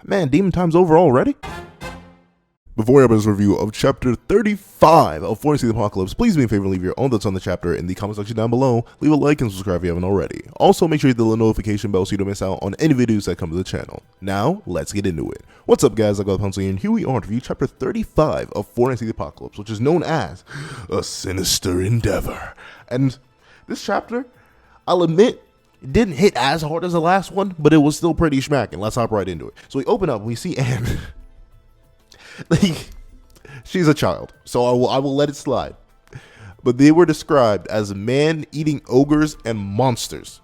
Man, demon time's over already? Before I have this review of chapter 35 of Fortnite the Apocalypse, please do me a favor and leave your own thoughts on the chapter in the comment section down below. Leave a like and subscribe if you haven't already. Also, make sure you hit the little notification bell so you don't miss out on any videos that come to the channel. Now, let's get into it. What's up, guys? I got Pencil here, and here we are to review chapter 35 of Fortnite the Apocalypse, which is known as A Sinister Endeavor. And this chapter, I'll admit, it didn't hit as hard as the last one, but it was still pretty smacking. Let's hop right into it. So we open up and we see Anne. Like, she's a child, so I will let it slide. But they were described as man-eating ogres and monsters.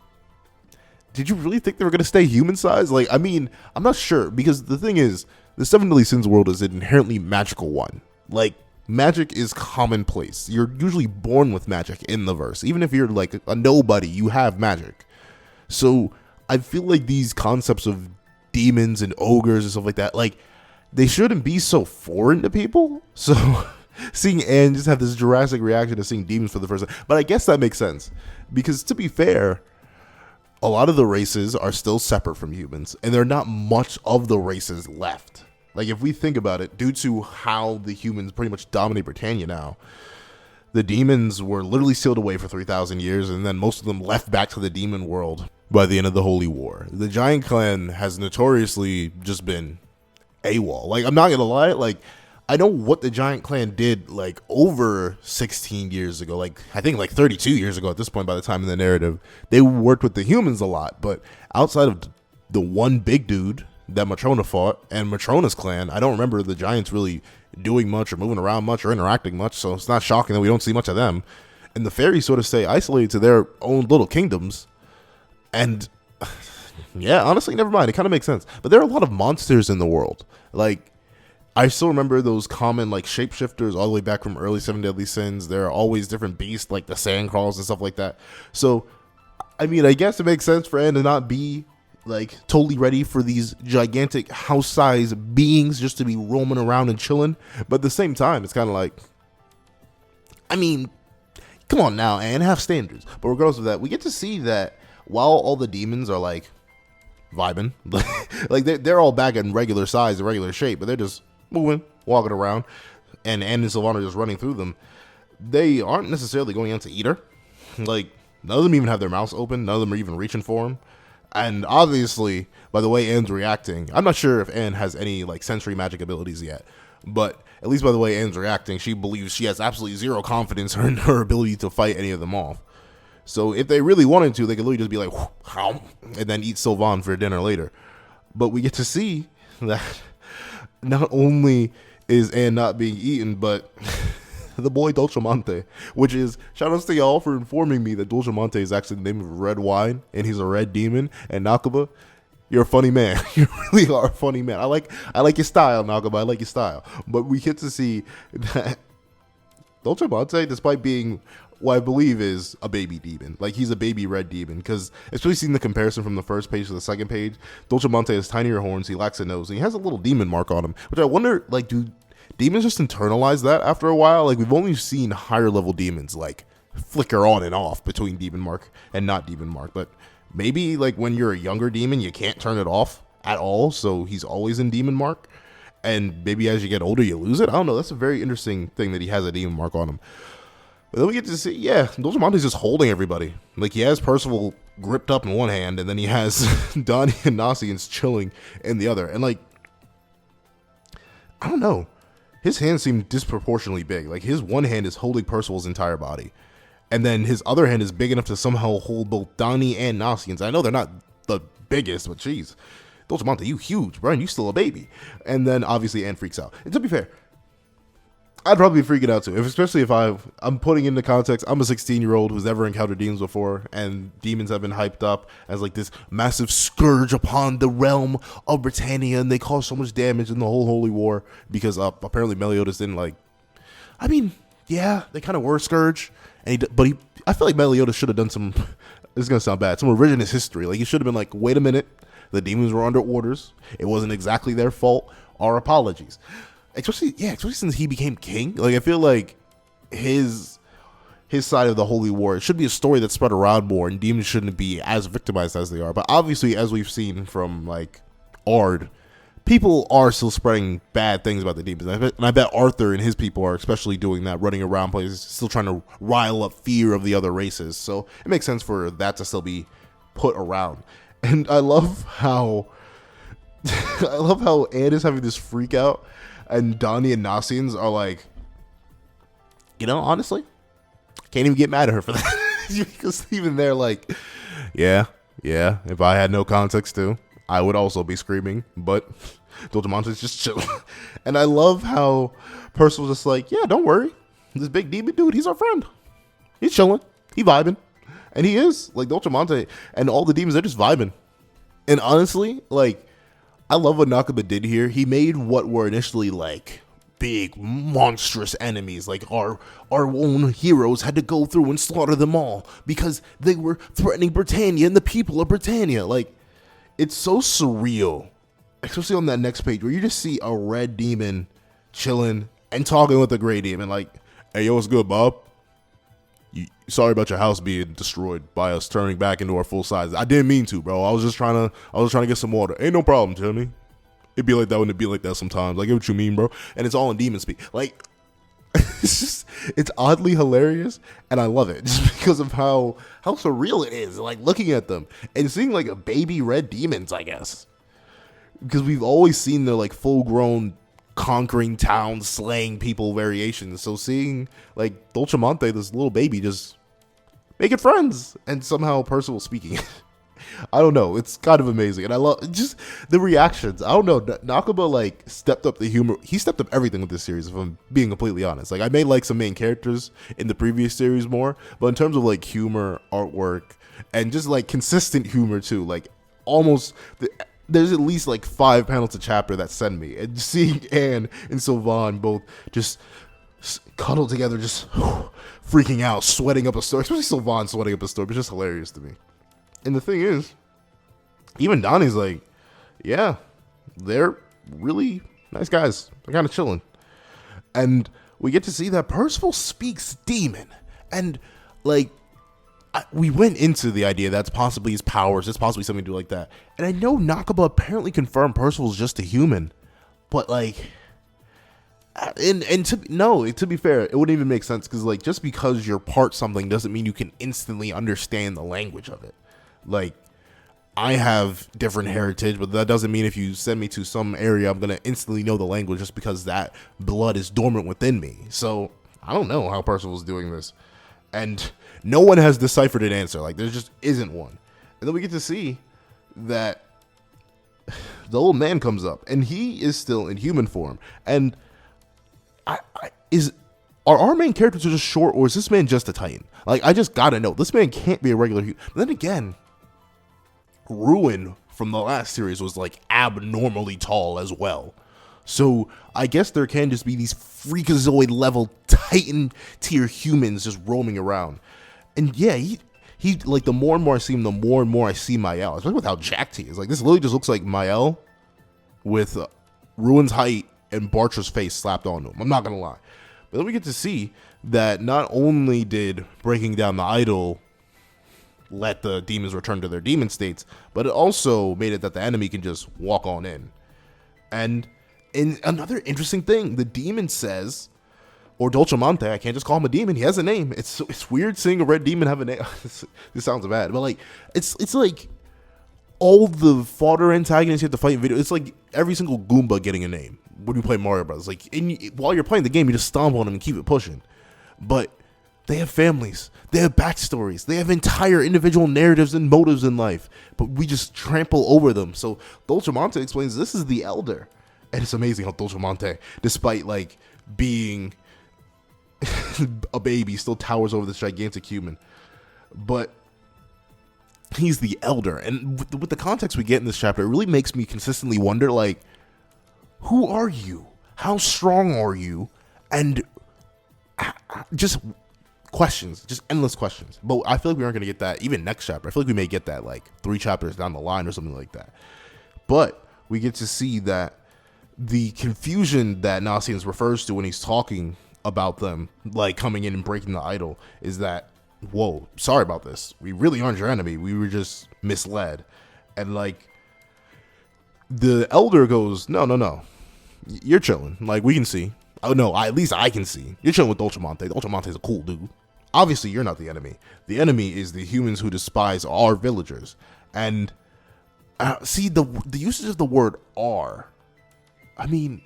Did you really think they were going to stay human-sized? Like, I mean, I'm not sure, because the thing is, the Seven Deadly Sins world is an inherently magical one. Like, magic is commonplace. You're usually born with magic in the verse. Even if you're, like, a nobody, you have magic. So, I feel like these concepts of demons and ogres and stuff like that, like, they shouldn't be so foreign to people. So seeing Anne just have this Jurassic reaction to seeing demons for the first time. But I guess that makes sense. Because to be fair, a lot of the races are still separate from humans. And there are not much of the races left. Like, if we think about it, due to how the humans pretty much dominate Britannia now, the demons were literally sealed away for 3,000 years. And then most of them left back to the demon world by the end of the Holy War. The Giant Clan has notoriously just been AWOL. Like, I'm not gonna lie, like, I know what the Giant Clan did, like, over 16 years ago, like, I think, like, 32 years ago at this point by the time in the narrative. They worked with the humans a lot, but outside of the one big dude that Matrona fought, and Matrona's clan, I don't remember the Giants really doing much, or moving around much, or interacting much, so it's not shocking that we don't see much of them. And the fairies sort of stay isolated to their own little kingdoms, and yeah, honestly, never mind. It kind of makes sense. But there are a lot of monsters in the world. Like, I still remember those common, like, shapeshifters all the way back from early Seven Deadly Sins. There are always different beasts, like the sandcrawls and stuff like that. So, I mean, I guess it makes sense for Anne to not be, like, totally ready for these gigantic house-sized beings just to be roaming around and chilling. But at the same time, it's kind of like, I mean, come on now, Anne, have standards. But regardless of that, we get to see that while all the demons are, like, vibing, like they're all back in regular size and regular shape, but they're just moving, walking around, and Anne and Sylvana are just running through them. They aren't necessarily going out to eat her. Like, none of them even have their mouths open. None of them are even reaching for him. And obviously, by the way Anne's reacting, I'm not sure if Anne has any, like, sensory magic abilities yet, but at least by the way Anne's reacting, she believes she has absolutely zero confidence in her ability to fight any of them off. So if they really wanted to, they could literally just be like, and then eat Sylvan for dinner later. But we get to see that not only is Anne not being eaten, but the boy Dolcemonte, which is, shout outs to y'all for informing me that Dolcemonte is actually the name of red wine, and he's a red demon. And Nakaba, you're a funny man. You really are a funny man. I like your style, Nakaba. I like your style. But we get to see that Dolcemonte, despite being what I believe is a baby demon. Like, he's a baby red demon, because especially seeing the comparison from the first page to the second page, Dolcemonte has tinier horns, he lacks a nose, and he has a little demon mark on him, which I wonder, like, do demons just internalize that after a while? Like, we've only seen higher level demons, like, flicker on and off between demon mark and not demon mark, but maybe, like, when you're a younger demon, you can't turn it off at all, so he's always in demon mark, and maybe as you get older, you lose it? I don't know, that's a very interesting thing that he has a demon mark on him. But then we get to see, yeah, Dolcemonte's just holding everybody. Like, he has Percival gripped up in one hand, and then he has Donnie and Nosians chilling in the other. And, like, I don't know. His hands seem disproportionately big. Like, his one hand is holding Percival's entire body. And then his other hand is big enough to somehow hold both Donnie and Nosians. I know they're not the biggest, but jeez. Dolcemonte, you huge, bro, and you still a baby. And then, obviously, Anne freaks out. And to be fair, I'd probably be freaking out too, especially if I'm putting into context, I'm a 16-year-old who's never encountered demons before, and demons have been hyped up as, like, this massive scourge upon the realm of Britannia, and they cause so much damage in the whole Holy War, because apparently Melioz didn't, like, I mean, yeah, they kind of were a scourge, and I feel like Melioz should have done some, this is going to sound bad, some revisionist history. Like, he should have been like, wait a minute, the demons were under orders, it wasn't exactly their fault, our apologies. Especially since he became king. Like, I feel like his side of the Holy War, it should be a story that's spread around more, and demons shouldn't be as victimized as they are. But obviously, as we've seen from, like, Ardz, people are still spreading bad things about the demons. And I bet Arthur and his people are especially doing that, running around places, still trying to rile up fear of the other races. So it makes sense for that to still be put around. And I love how Anne is having this freak out, and Donnie and Nasians are like, honestly, can't even get mad at her for that. Because even they're like, yeah, if I had no context too, I would also be screaming, but Dolcemonte's just chilling. And I love how Percival's just like, yeah, don't worry. This big demon dude, he's our friend. He's chilling. He vibing. And he is. Like, Dolcemonte and all the demons, they're just vibing. And honestly, like, I love what Nakaba did here. He made what were initially, like, big, monstrous enemies. Like, our own heroes had to go through and slaughter them all because they were threatening Britannia and the people of Britannia. Like, it's so surreal, especially on that next page where you just see a red demon chilling and talking with a gray demon. Like, hey, yo, what's good, Bob? Sorry about your house being destroyed by us turning back into our full size. I didn't mean to, bro. I was just trying to get some water. Ain't no problem, Jimmy. It'd be like that when it be like that sometimes. Like, get what you mean, bro. And it's all in demon speak. Like, it's oddly hilarious, and I love it just because of how surreal it is. Like, looking at them and seeing like a baby red demons, I guess, because we've always seen their like full grown conquering towns, slaying people variations. So seeing like Dolcemonte, this little baby, just making friends, and somehow Percival speaking. I don't know. It's kind of amazing. And I love just the reactions. I don't know. Nakaba, like, stepped up the humor. He stepped up everything with this series, if I'm being completely honest. Like, I may like some main characters in the previous series more, but in terms of, like, humor, artwork, and just, like, consistent humor, too. Like, there's at least, like, 5 panels a chapter that send me. And seeing Anne and Sylvain both just cuddle together, just freaking out, sweating up a storm. Especially Sylvain sweating up a storm. It's just hilarious to me. And the thing is, even Donnie's like, yeah, they're really nice guys. They're kind of chilling. And we get to see that Percival speaks demon. And, like, we went into the idea that's possibly his powers. It's possibly something to do like that. And I know Nakaba apparently confirmed Percival's just a human. But, like, to be fair, it wouldn't even make sense. Because, like, just because you're part something doesn't mean you can instantly understand the language of it. Like, I have different heritage, but that doesn't mean if you send me to some area, I'm going to instantly know the language just because that blood is dormant within me. So, I don't know how Percival's doing this. And no one has deciphered an answer. Like, there just isn't one. And then we get to see that the old man comes up, and he is still in human form. And are our main characters just short, or is this man just a Titan? Like, I just gotta know. This man can't be a regular human. But then again, Ruin from the last series was like abnormally tall as well. So I guess there can just be these freakazoid level Titan tier humans just roaming around. And yeah, he like, the more and more I see him, the more and more I see Mael, especially with how jacked he is. Like, this literally just looks like Mael with Ruin's height and Bartra's face slapped onto him. I'm not gonna lie. But then we get to see that not only did breaking down the idol let the demons return to their demon states, but it also made it that the enemy can just walk on in. And in another interesting thing, the demon says, or Dolcemonte, I can't just call him a demon, he has a name. It's weird seeing a red demon have a name. This sounds bad, but like, it's like all the fodder antagonists you have to fight in video. It's like every single Goomba getting a name when you play Mario Bros. Like, while you're playing the game, you just stomp on them and keep it pushing. But they have families, they have backstories, they have entire individual narratives and motives in life, but we just trample over them. So Dolcemonte explains this is the Elder. And it's amazing how Dolcemonte, despite like being a baby, still towers over this gigantic human. But he's the Elder. And with the context we get in this chapter, it really makes me consistently wonder, like, who are you? How strong are you? And just questions, just endless questions. But I feel like we aren't going to get that even next chapter. I feel like we may get that like 3 chapters down the line or something like that. But we get to see that the confusion that Nasians refers to when he's talking about them, like coming in and breaking the idol, is that, whoa, sorry about this. We really aren't your enemy. We were just misled. And like, The elder goes, no. You're chilling. Like, we can see. Oh, no, at least I can see. You're chilling with Dolcemonte. Dolcemonte's a cool dude. Obviously, you're not the enemy. The enemy is the humans who despise our villagers. And see, the usage of the word "our." I mean,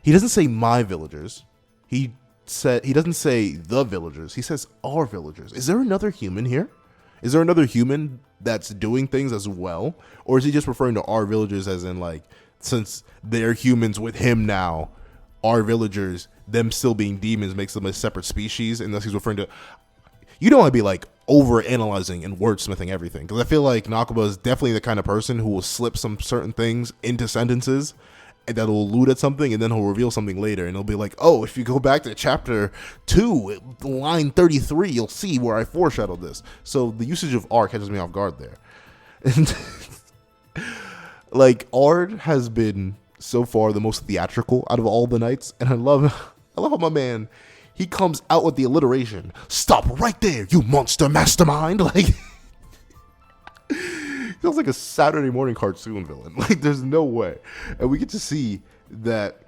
he doesn't say my villagers. He doesn't say the villagers. He says our villagers. Is there another human here? Is there another human that's doing things as well? Or is he just referring to our villagers as in, like, since they're humans with him now, our villagers, them still being demons makes them a separate species, and thus he's referring to... You don't want to be, like, over-analyzing and wordsmithing everything, because I feel like Nakaba is definitely the kind of person who will slip some certain things into sentences, and that'll allude at something, and then he'll reveal something later, and he'll be like, oh, if you go back to chapter 2, line 33, you'll see where I foreshadowed this. So the usage of R catches me off guard there. And like, Ard has been so far the most theatrical out of all the knights, and I love how my man, he comes out with the alliteration. Stop right there, you monster mastermind! Like, feels like a Saturday morning cartoon villain. Like, there's no way. And we get to see that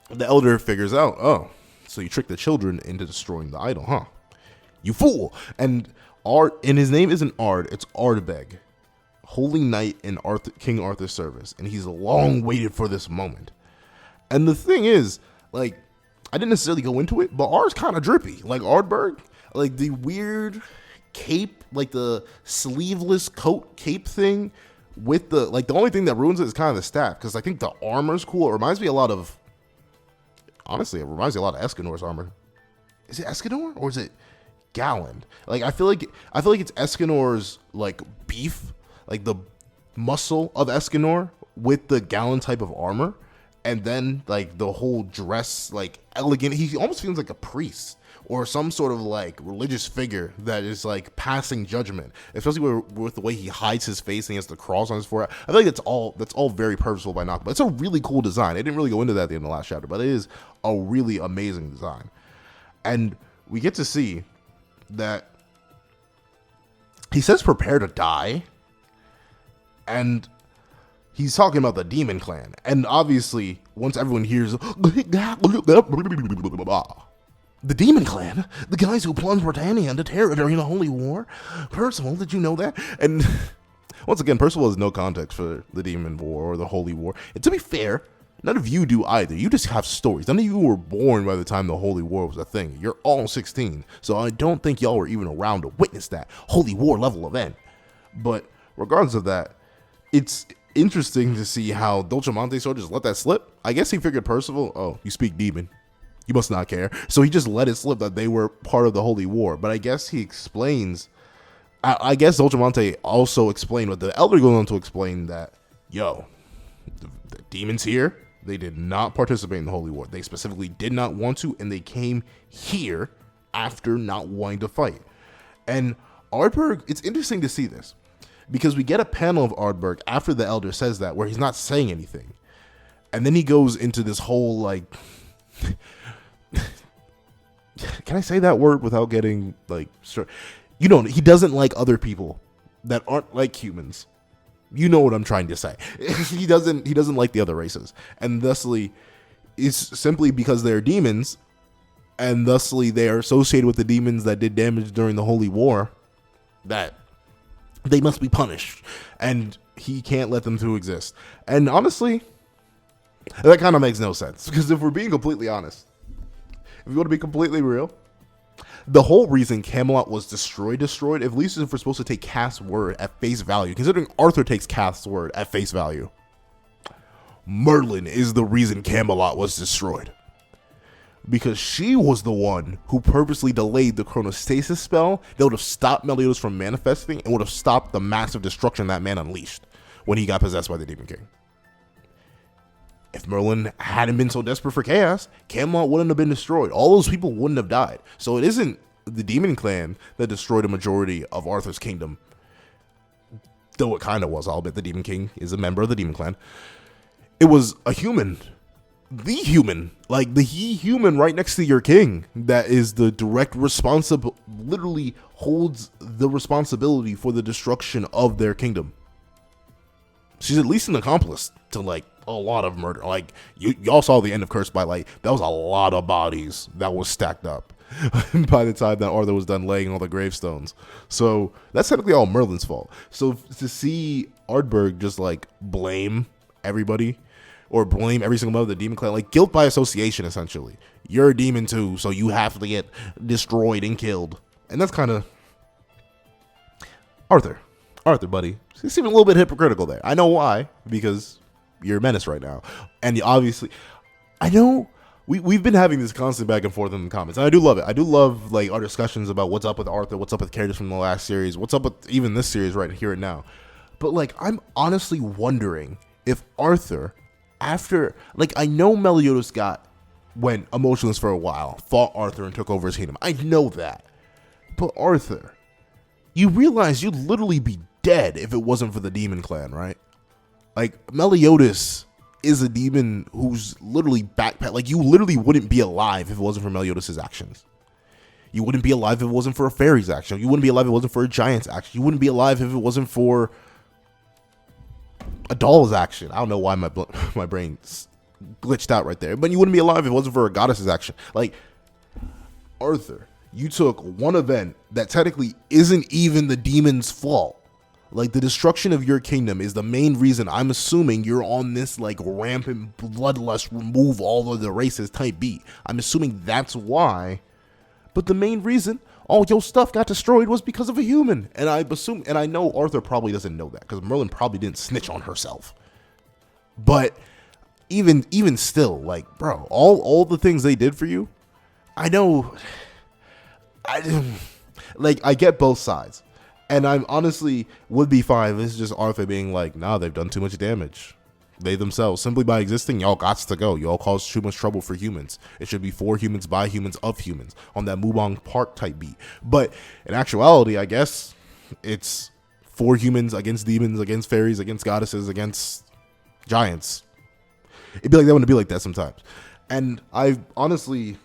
the elder figures out, oh, so you tricked the children into destroying the idol, huh? You fool! And his name isn't Ard, it's Ardbeg, holy knight in King Arthur's service, and he's long waited for this moment. And the thing is, like, I didn't necessarily go into it, but Ard's kind of drippy. Like, Ardbeg, like the weird cape, like the sleeveless coat cape thing with the, like, the only thing that ruins it is kind of the staff, because I think the armor's cool. It reminds me a lot of, honestly, it reminds me a lot of Escanor's armor. Is it Escanor or is it Galland? Like, I feel like it's Escanor's, like, beef, like the muscle of Escanor with the Galland type of armor, and then, like, the whole dress, like, elegant. He almost feels like a priest or some sort of, like, religious figure that is, like, passing judgment, especially with the way he hides his face and he has the cross on his forehead. I feel like that's all very purposeful by Nakaba. It's a really cool design. I didn't really go into that at the end of the last chapter, but it is a really amazing design. And we get to see that he says prepare to die, and he's talking about the Demon Clan. And obviously, once everyone hears the Demon Clan, the guys who plunged Britannia into terror during the Holy War. Percival, did you know that? And once again, Percival has no context for the Demon War or the Holy War. And to be fair, none of you do either. You just have stories. None of you were born by the time the Holy War was a thing. You're all 16. So I don't think y'all were even around to witness that Holy War level event. But regardless of that, it's interesting to see how Dolcemonte sort of just let that slip. I guess he figured Percival, oh, you speak demon, you must not care. So he just let it slip that they were part of the Holy War. But I guess he explains, I guess Dolcemonte also explained what the elder goes on to explain, that, yo, the demons here, they did not participate in the Holy War. They specifically did not want to, and they came here after not wanting to fight. And Ardbeg, it's interesting to see this, because we get a panel of Ardbeg after the elder says that, where he's not saying anything. And then he goes into this whole, like, can I say that word without getting, like, you know, he doesn't like other people that aren't like humans. You know what I'm trying to say. He doesn't like the other races. And thusly, it's simply because they're demons, and thusly they are associated with the demons that did damage during the Holy War, that they must be punished, and he can't let them to exist. And honestly, that kind of makes no sense, because if we're being completely honest, if you want to be completely real, the whole reason Camelot was destroyed, at least if we're supposed to take Cath's word at face value, considering Arthur takes Cath's word at face value, Merlin is the reason Camelot was destroyed. Because she was the one who purposely delayed the chronostasis spell that would have stopped Melioz from manifesting and would have stopped the massive destruction that man unleashed when he got possessed by the Demon King. If Merlin hadn't been so desperate for chaos, Camelot wouldn't have been destroyed. All those people wouldn't have died. So it isn't the Demon Clan that destroyed a majority of Arthur's kingdom. Though it kind of was. I'll admit the Demon King is a member of the Demon Clan. It was a human. The human. Like the human right next to your king. That is the direct responsible, literally holds the responsibility for the destruction of their kingdom. She's at least an accomplice to like a lot of murder. Like y'all saw the end of Cursed by Light. That was a lot of bodies that was stacked up by the time that Arthur was done laying all the gravestones. So that's technically all Merlin's fault. So to see Ardberg just like blame everybody or blame every single member of the demon clan, like guilt by association, essentially. You're a demon too, so you have to get destroyed and killed. And that's kind of Arthur, buddy. You seem a little bit hypocritical there. I know why, because you're a menace right now. And obviously, I know we've been having this constant back and forth in the comments. And I do love it. I do love like our discussions about what's up with Arthur, what's up with characters from the last series, what's up with even this series right here and now. But like, I'm honestly wondering if Arthur, after, like, I know Melioz went emotionless for a while, fought Arthur and took over his kingdom. I know that. But Arthur, you realize you'd literally be dead if it wasn't for the demon clan, right? Like, Meliodas is a demon who's literally backpack. Like, you literally wouldn't be alive if it wasn't for Meliodas' actions. You wouldn't be alive if it wasn't for a fairy's action. You wouldn't be alive if it wasn't for a giant's action. You wouldn't be alive if it wasn't for a doll's action. I don't know why my brain glitched out right there. But you wouldn't be alive if it wasn't for a goddess's action. Like, Arthur, you took one event that technically isn't even the demon's fault. Like, the destruction of your kingdom is the main reason I'm assuming you're on this, like, rampant bloodlust, remove all of the races type beat. I'm assuming that's why. But the main reason all your stuff got destroyed was because of a human. And I assume, and I know Arthur probably doesn't know that, because Merlin probably didn't snitch on herself. But even still, like, bro, all the things they did for you, I know, I get both sides. And I'm honestly would be fine. This is just Arthur being like, nah, they've done too much damage. They themselves, simply by existing, y'all gots to go. Y'all cause too much trouble for humans. It should be for humans, by humans, of humans, on that Mubong Park type beat. But in actuality, I guess it's for humans against demons, against fairies, against goddesses, against giants. It'd be like that when it'd be like that sometimes. And I honestly,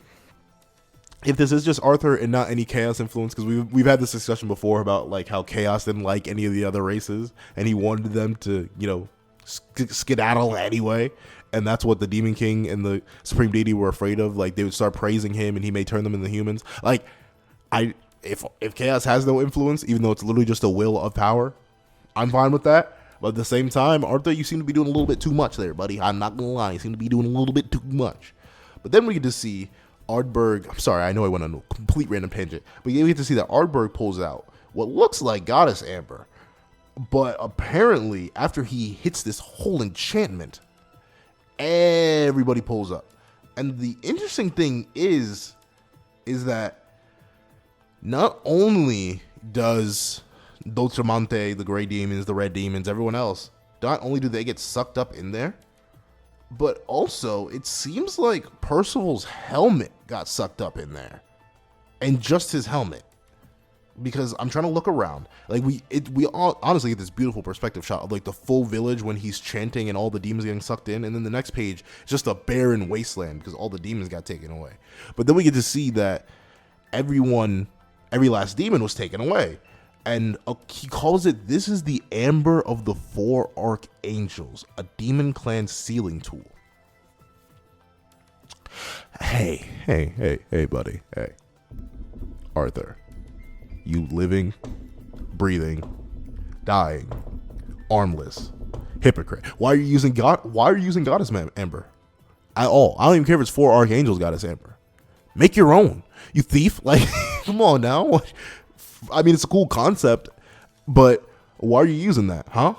if this is just Arthur and not any chaos influence, because we've had this discussion before about like how chaos didn't like any of the other races, and he wanted them to, you know, skedaddle anyway, and that's what the Demon King and the Supreme Deity were afraid of. Like, they would start praising him, and he may turn them into humans. Like, if chaos has no influence, even though it's literally just a will of power, I'm fine with that. But at the same time, Arthur, you seem to be doing a little bit too much there, buddy. I'm not gonna lie, you seem to be doing a little bit too much. But then we get to see Ardberg, I'm sorry, I know I went on a complete random tangent, but you get to see that Ardberg pulls out what looks like Goddess Amber, but apparently after he hits this whole enchantment, everybody pulls up. And the interesting thing is that not only does Dolcemonte, the gray demons, the red demons, everyone else, not only do they get sucked up in there, but also, it seems like Percival's helmet got sucked up in there. And just his helmet. Because I'm trying to look around. Like, we all honestly get this beautiful perspective shot of, like, the full village when he's chanting and all the demons getting sucked in. And then the next page, just a barren wasteland because all the demons got taken away. But then we get to see that every last demon was taken away. And he calls it, this is the Amber of the Four Archangels, a demon clan sealing tool. Hey, buddy. Hey. Arthur. You living, breathing, dying, armless, hypocrite. Why are you using Goddess Amber at all? I don't even care if it's Four Archangels Goddess Amber. Make your own. You thief. Like, come on now. I mean, it's a cool concept, but why are you using that, huh?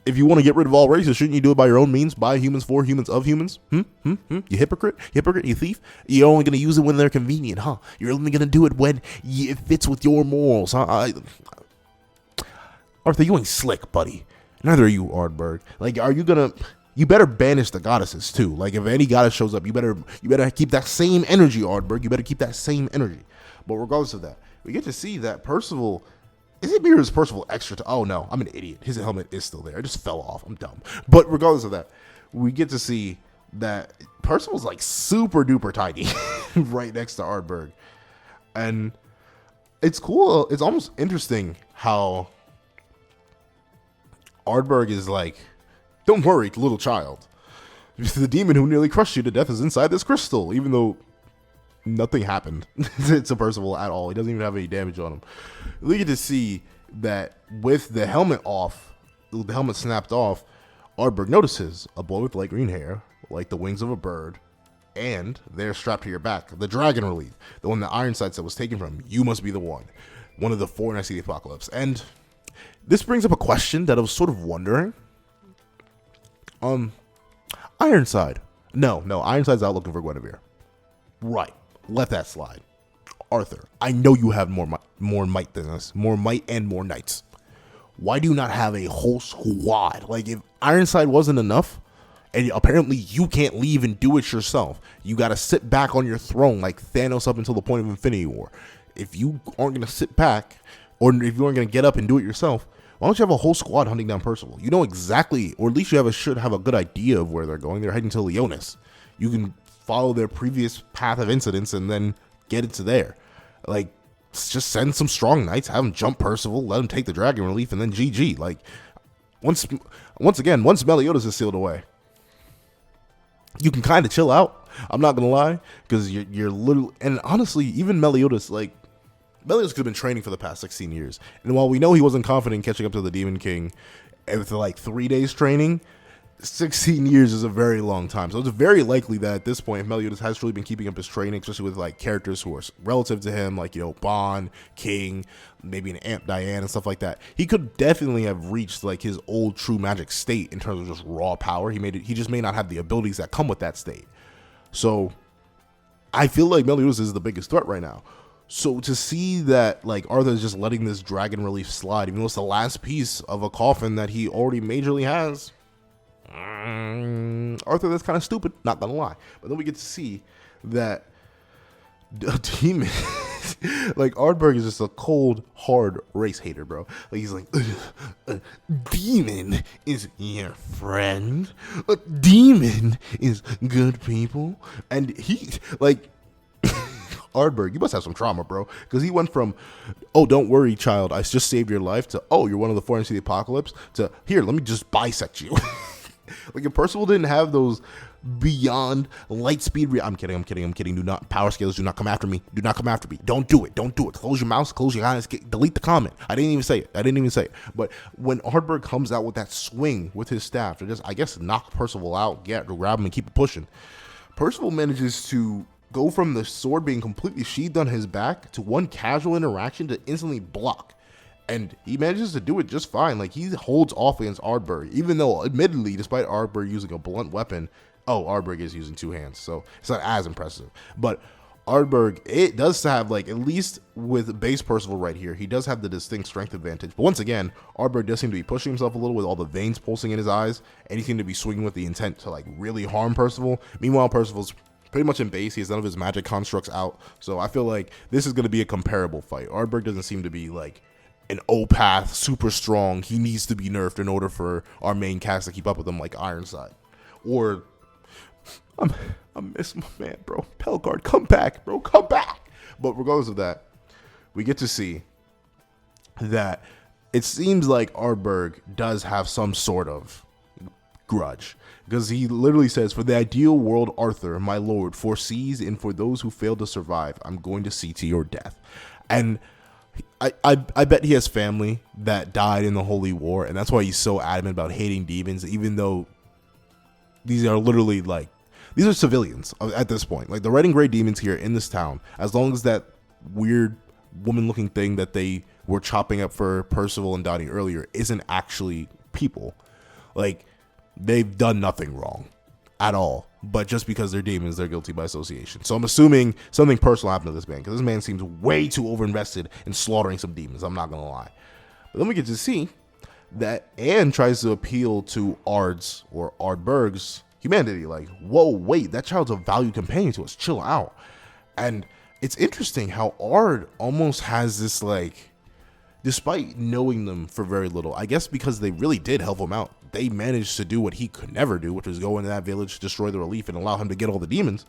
If you want to get rid of all races, shouldn't you do it by your own means? By humans, for humans, of humans? You hypocrite? You thief? You're only going to use it when they're convenient, huh? You're only going to do it when it fits with your morals, huh? Arthur, you ain't slick, buddy. Neither are you, Ardberg. Like, are you going to... You better banish the goddesses, too. Like, if any goddess shows up, you better keep that same energy, Ardberg. You better keep that same energy. But regardless of that, we get to see that Percival, is it because Percival extra? Oh no, I'm an idiot. His helmet is still there. It just fell off. I'm dumb. But regardless of that, we get to see that Percival's like super duper tiny right next to Ardberg. And it's cool. It's almost interesting how Ardberg is like Don't worry, little child. The demon who nearly crushed you to death is inside this crystal, even though nothing happened to Percival at all. He doesn't even have any damage on him. We get to see that with the helmet off, the helmet snapped off, Ardberg notices a boy with light green hair, like the wings of a bird, and they're strapped to your back. The dragon relief, the one that Ironside said was taken from. You must be the one of the four Knights of the Apocalypse. And this brings up a question that I was sort of wondering. Ironside. No, Ironside's out looking for Guinevere. Right. Let that slide. Arthur, I know you have more might than us. More might and more knights. Why do you not have a whole squad? Like, if Ironside wasn't enough, and apparently you can't leave and do it yourself, you got to sit back on your throne like Thanos up until the point of Infinity War. If you aren't going to sit back, or if you aren't going to get up and do it yourself, why don't you have a whole squad hunting down Percival? You know exactly, or at least you should have a good idea of where they're going. They're heading to Leonis. You can follow their previous path of incidents and then get it to there. Like, just send some strong knights, have them jump Percival, let them take the dragon relief, and then GG. Like, once Melioz is sealed away, you can kind of chill out. I'm not gonna lie, because you're literally, and honestly, even Melioz, Melioz could have been training for the past 16 years. And while we know he wasn't confident in catching up to the Demon King after like 3 days training, 16 years is a very long time. So it's very likely that at this point, Melioz has really been keeping up his training, especially with like characters who are relative to him, like, Bond, King, maybe an Aunt Diane and stuff like that. He could definitely have reached like his old true magic state in terms of just raw power. He just may not have the abilities that come with that state. So I feel like Melioz is the biggest threat right now. So to see that like Arthur is just letting this dragon relief slide, even though it's the last piece of a coffin that he already majorly has, Arthur, that's kind of stupid, not gonna lie. But then we get to see that a demon, like Ardberg is just a cold, hard race hater, bro. Like he's like, a demon is your friend. A demon is good people, and he like. Ardberg, you must have some trauma, bro, because he went from, oh, don't worry, child, I just saved your life, to, oh, you're one of the four Knights of the Apocalypse, to, here, let me just bisect you. Like, if Percival didn't have those beyond light speed, I'm kidding, do not, power scales, do not come after me, don't do it, close your mouse, close your eyes, delete the comment, I didn't even say it, but when Ardberg comes out with that swing with his staff to just, I guess, knock Percival out, grab him and keep it pushing, Percival manages to go from the sword being completely sheathed on his back to one casual interaction to instantly block. And he manages to do it just fine. Like, he holds off against Ardberg, even though, admittedly, despite Ardberg using a blunt weapon, Ardberg is using two hands, so it's not as impressive. But Ardberg, it does have, like, at least with base Percival right here, he does have the distinct strength advantage. But once again, Ardberg does seem to be pushing himself a little with all the veins pulsing in his eyes, and he seemed to be swinging with the intent to, like, really harm Percival. Meanwhile, Percival's pretty much in base. He has none of his magic constructs out. So I feel like this is going to be a comparable fight. Ardberg doesn't seem to be like an O-path, super strong. He needs to be nerfed in order for our main cast to keep up with him like Ironside. Or, I miss my man, bro. Pelgard, come back, bro. Come back. But regardless of that, we get to see that it seems like Ardberg does have some sort of grudge, because he literally says, for the ideal world, Arthur, my lord, foresees, and for those who fail to survive, I'm going to see to your death. And I bet he has family that died in the Holy War, and that's why he's so adamant about hating demons, even though these are literally like, these are civilians at this point. Like, the red and gray demons here in this town, as long as that weird woman-looking thing that they were chopping up for Percival and Dottie earlier isn't actually people. Like, they've done nothing wrong at all, but just because they're demons, they're guilty by association. So I'm assuming something personal happened to this man, because this man seems way too overinvested in slaughtering some demons. I'm not gonna lie. But then we get to see that Anne tries to appeal to Ardz or Ardberg's humanity. Like, whoa, wait, that child's a valued companion to us. Chill out. And it's interesting how Ard almost has this, like, despite knowing them for very little, I guess because they really did help him out, they managed to do what he could never do, which was go into that village, destroy the relief, and allow him to get all the demons.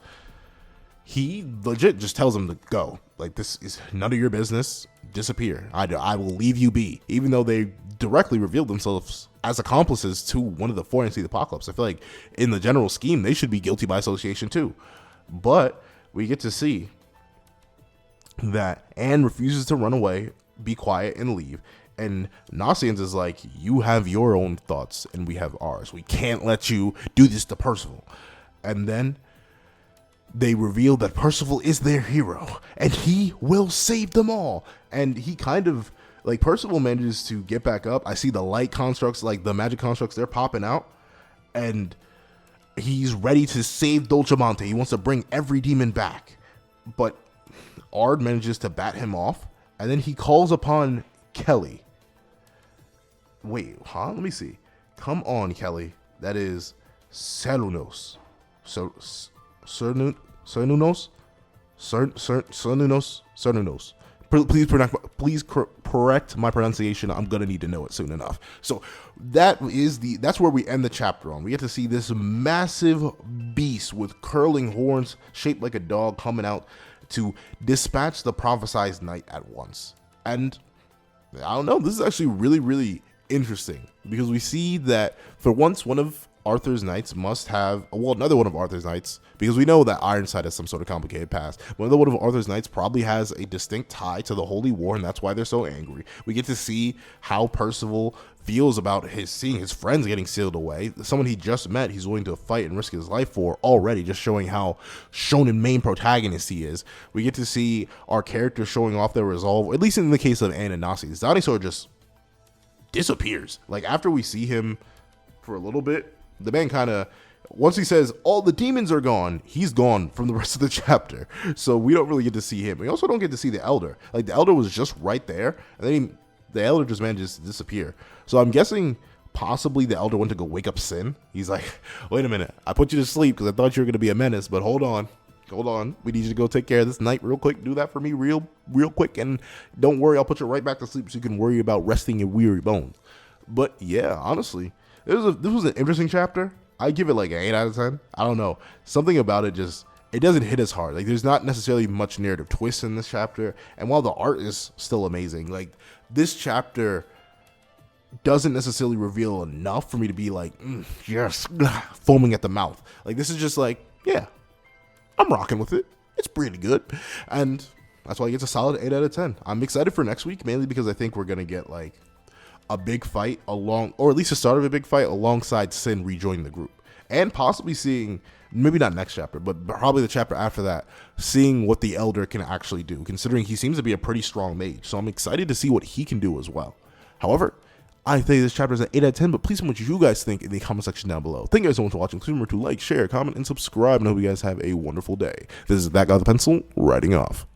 he legit just tells him to go. Like, this is none of your business. Disappear. I will leave you be. Even though they directly revealed themselves as accomplices to one of the four entities of the apocalypse. I feel like in the general scheme, they should be guilty by association too. But we get to see that Anne refuses to run away, be quiet, and leave. And Nosians is like, you have your own thoughts and we have ours. We can't let you do this to Percival. And then they reveal that Percival is their hero and he will save them all. And he kind of, like, Percival manages to get back up. I see the light constructs, like the magic constructs, they're popping out. And he's ready to save Dolcemonte. He wants to bring every demon back. But Ard manages to bat him off. And then he calls upon Kelly. Wait, huh? Let me see. Come on, Kelly. That is Cernunnos. Cernunnos. Please correct my pronunciation. I'm gonna need to know it soon enough. So that's where we end the chapter on. We get to see this massive beast with curling horns shaped like a dog coming out to dispatch the prophesized knight at once. And I don't know, this is actually really, really interesting because we see that for once one of Arthur's knights must have, well, another one of Arthur's knights, because we know that Ironside has some sort of complicated past. One of Arthur's knights probably has a distinct tie to the Holy War, and that's why they're so angry. We get to see how Percival feels about seeing his friends getting sealed away. Someone he just met, he's willing to fight and risk his life for already, just showing how shonen main protagonist he is. We get to see our characters showing off their resolve, at least in the case of Anne and Nasi. Dinosaur just disappears. Like, after we see him for a little bit, the man kind of, once he says all the demons are gone, he's gone from the rest of the chapter. So we don't really get to see him. We also don't get to see the Elder. Like, the Elder was just right there, and then the Elder just manages to disappear. So I'm guessing possibly the Elder went to go wake up Sin. He's like, wait a minute, I put you to sleep because I thought you were going to be a menace, but hold on. We need you to go take care of this knight real quick. Do that for me real quick, and don't worry, I'll put you right back to sleep so you can worry about resting your weary bones. But yeah, honestly, this was an interesting chapter. I give it like an 8 out of 10. I don't know. Something about it it doesn't hit as hard. Like, there's not necessarily much narrative twist in this chapter. And while the art is still amazing, like, this chapter doesn't necessarily reveal enough for me to be like, yes, foaming at the mouth. Like, this is just like, yeah, I'm rocking with it. It's pretty good. And that's why it gets a solid 8 out of 10. I'm excited for next week, mainly because I think we're going to get like a big fight or at least the start of a big fight alongside Sin rejoining the group, and possibly seeing, maybe not next chapter, but probably the chapter after that, seeing what the Elder can actually do, considering he seems to be a pretty strong mage. So I'm excited to see what he can do as well. However, I think this chapter is an 8 out of 10, but please tell me what you guys think in the comment section down below. Thank you guys so much for watching. Please remember to like, share, comment, and subscribe, and I hope you guys have a wonderful day. This is That Guy with the Pencil, writing off.